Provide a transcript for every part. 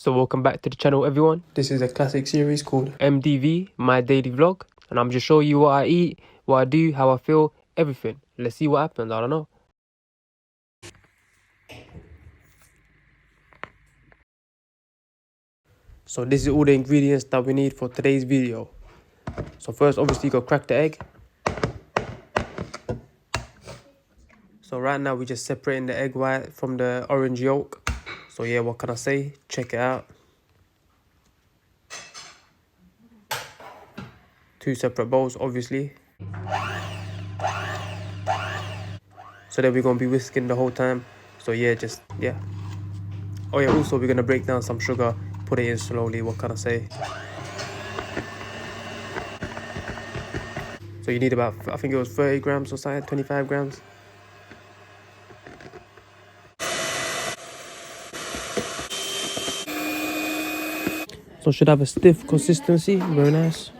So welcome back to the channel, everyone. This is a classic series called MDV, My Daily Vlog. And I'm just showing you what I eat, what I do, how I feel, everything. Let's see what happens, I don't know. So this is all the ingredients that we need for today's video. So first, obviously, you gotta crack the egg. So right now, we're just separating the egg white from the orange yolk. So yeah, what can I say? Check it out. Two separate bowls, obviously. So then we're gonna be whisking the whole time. So yeah, yeah. Oh yeah, also we're gonna break down some sugar, put it in slowly, what can I say? So you need about, I think it was 30 grams or something, 25 grams. So it should have a stiff consistency, very nice.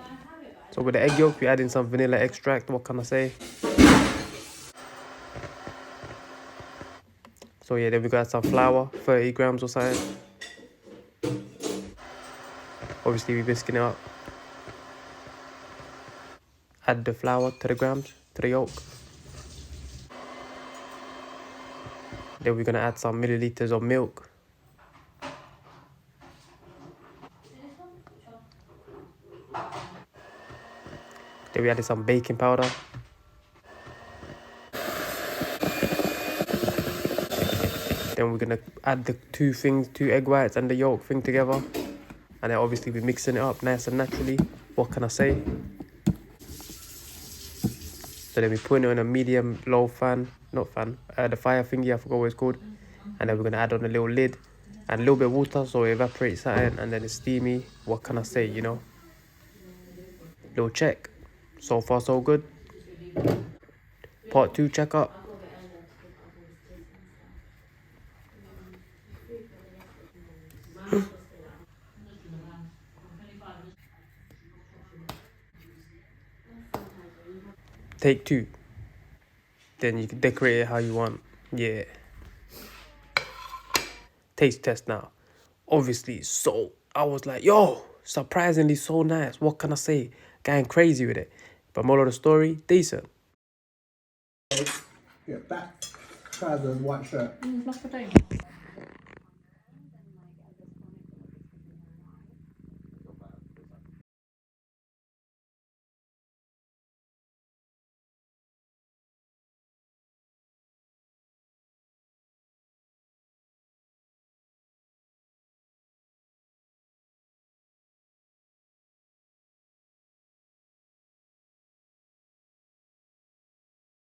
So with the egg yolk, we're adding some vanilla extract, what can I say? So yeah, then we got some flour, 30 grams or something. Obviously we're whisking it up. Add the flour to the grams, to the yolk. Then we're gonna add some milliliters of milk. Then we added some baking powder. Then we're gonna add the two egg whites and the yolk thing together. And then obviously we're mixing it up nice and naturally. What can I say? So then we're putting it on a medium low fan, not fan, the fire thingy, I forgot what it's called. And then we're gonna add on a little lid and a little bit of water so it evaporates that in, and then it's steamy. What can I say, you know? Little check. So far so good. Part 2 check up. Take 2. Then you can decorate it how you want. Yeah. Taste test now. Obviously, so I was like, yo, surprisingly so nice. What can I say? Going crazy with it. But moral of the story, decent. Yeah, that try the white shirt. Mashed potato.